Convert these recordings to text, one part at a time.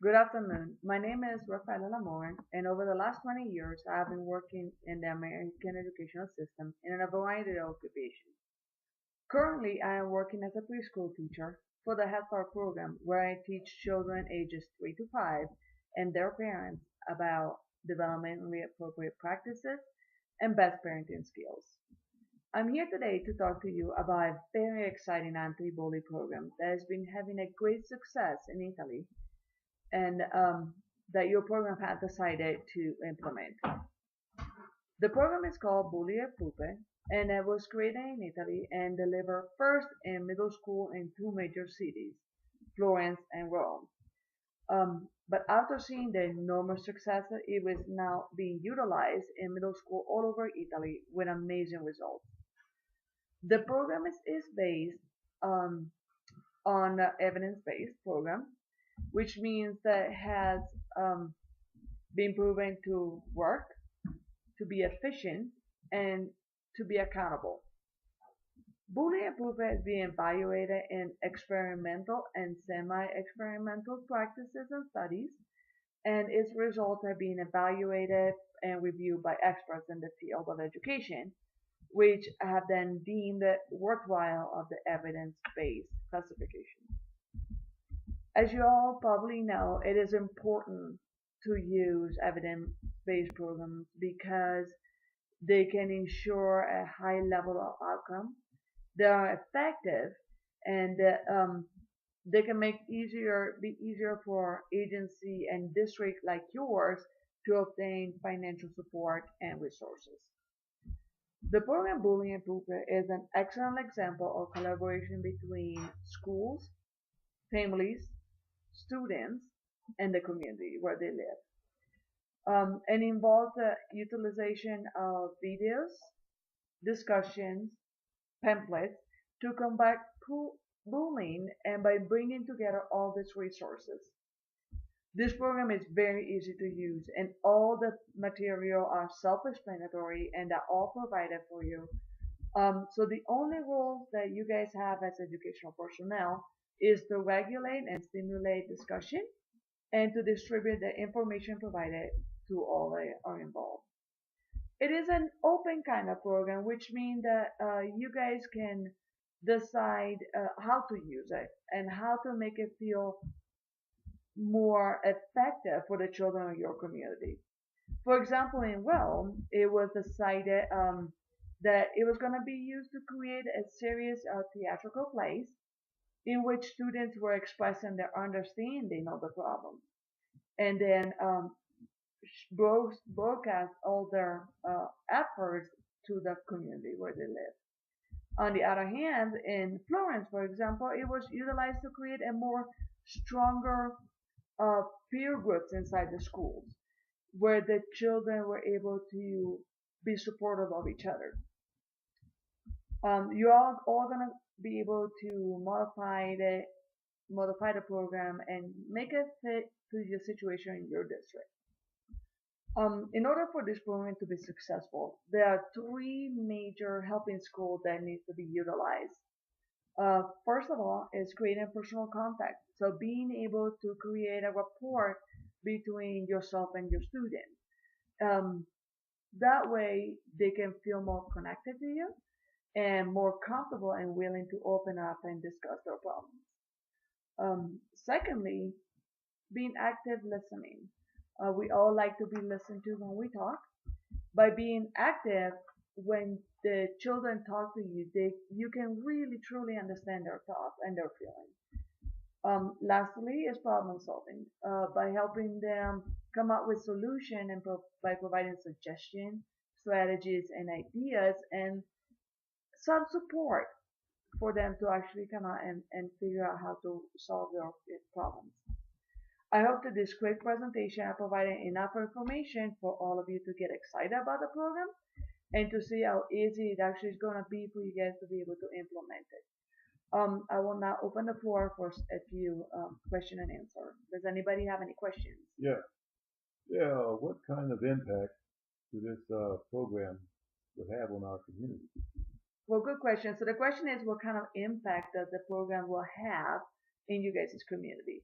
Good afternoon. My name is Rafaela Lamore, and over the last 20 years, I have been working in the American educational system in a variety of occupations. Currently, I am working as a preschool teacher for the Head Start program, where I teach children ages 3 to 5 and their parents about developmentally appropriate practices and best parenting skills. I'm here today to talk to you about a very exciting anti-bully program that has been having a great success in Italy and that your program had decided to implement. The program is called Bulli e Pupe, and it was created in Italy and delivered first in middle school in two major cities, Florence and Rome. But after seeing the enormous success, it was now being utilized in middle school all over Italy with amazing results. The program is based on an evidence-based program, which means that it has um, been proven to work, to be efficient, and to be accountable. Boolean proof has been evaluated in experimental and semi-experimental practices and studies, and its results have been evaluated and reviewed by experts in the field of education, which have then deemed it worthwhile of the evidence-based classification. As you all probably know, it is important to use evidence-based programs because they can ensure a high level of outcome. They are effective and they can be easier for agency and district like yours to obtain financial support and resources. The program Bullying and Pupe is an excellent example of collaboration between schools, families, students, and the community where they live. And involves the utilization of videos, discussions, pamphlets to combat bullying and by bringing together all these resources. This program is very easy to use and all the material are self-explanatory and are all provided for you. So the only role that you guys have as educational personnel is to regulate and stimulate discussion and to distribute the information provided to all that are involved. It is an open kind of program, which means that you guys can decide how to use it and how to make it feel more effective for the children of your community. For example, in Rome, it was decided that it was going to be used to create a series of theatrical plays in which students were expressing their understanding of the problem and then broadcast all their efforts to the community where they live. On the other hand, in Florence, for example, it was utilized to create a more stronger peer groups inside the schools where the children were able to be supportive of each other. You're all gonna be able to modify the program and make it fit to your situation in your district. In order for this program to be successful, there are three major helping schools that need to be utilized. First of all, is creating personal contact. So being able to create a rapport between yourself and your student. Um, that way, they can feel more connected to you and more comfortable and willing to open up and discuss their problems. Secondly, being active listening. We all like to be listened to when we talk. By being active, when the children talk to you, you can really truly understand their thoughts and their feelings. Lastly, is problem solving by helping them come up with solution and by providing suggestions, strategies, and ideas, and some support for them to actually come out and figure out how to solve their problems. I hope that this quick presentation has provided enough information for all of you to get excited about the program and to see how easy it actually is going to be for you guys to be able to implement it. I will now open the floor for a few question and answer. Does anybody have any questions? Yeah, yeah. What kind of impact do this program would have on our community? Well, good question. So the question is, what kind of impact does the program will have in you guys' community?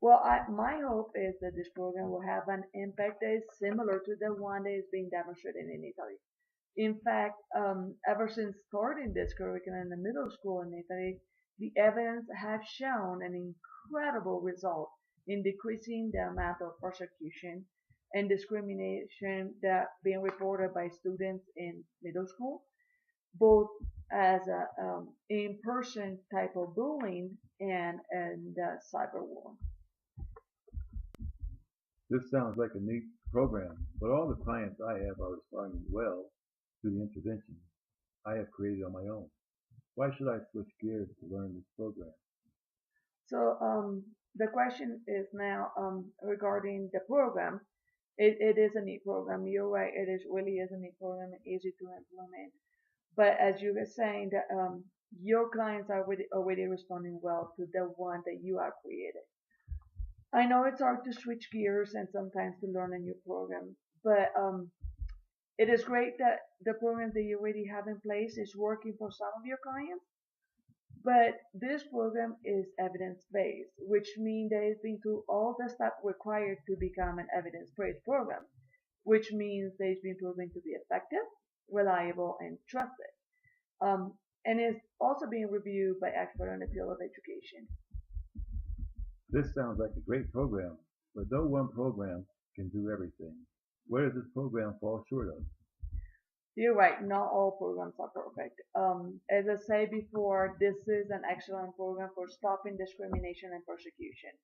Well, my hope is that this program will have an impact that is similar to the one that is being demonstrated in Italy. In fact, ever since starting this curriculum in the middle school in Italy, the evidence has shown an incredible result in decreasing the amount of persecution and discrimination that being reported by students in middle school, both as a in-person type of bullying and cyberwar. This sounds like a neat program, but all the clients I have are responding well to the interventions I have created on my own. Why should I switch gears to learn this program? So the question is now regarding the program. It is a neat program. You're right. It is really is a neat program, easy to implement. But as you were saying, that your clients are already responding well to the one that you have created. I know it's hard to switch gears and sometimes to learn a new program, but it is great that the program that you already have in place is working for some of your clients. But this program is evidence-based, which means that it's been through all the steps required to become an evidence-based program, which means that it's been proven to be effective, reliable, and trusted. And is also being reviewed by experts in the field of education. This sounds like a great program, but no one program can do everything. Where does this program fall short of? You're right, not all programs are perfect. As I said before, this is an excellent program for stopping discrimination and persecution.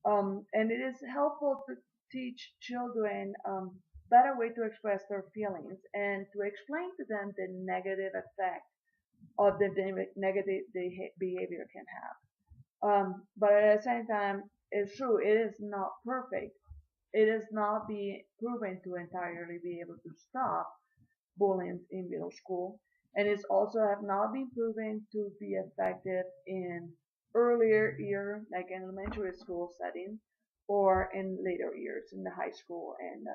And it is helpful to teach children better way to express their feelings and to explain to them the negative effect of the negative behavior can have. But at the same time, it's true, it is not perfect. It is not being proven to entirely be able to stop bullying in middle school, and it's also have not been proven to be effective in earlier year, like in elementary school setting, or in later years in the high school and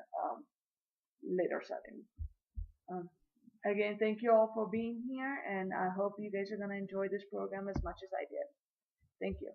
later setting. Um, Again, thank you all for being here, and I hope you guys are gonna enjoy this program as much as I did. Thank you.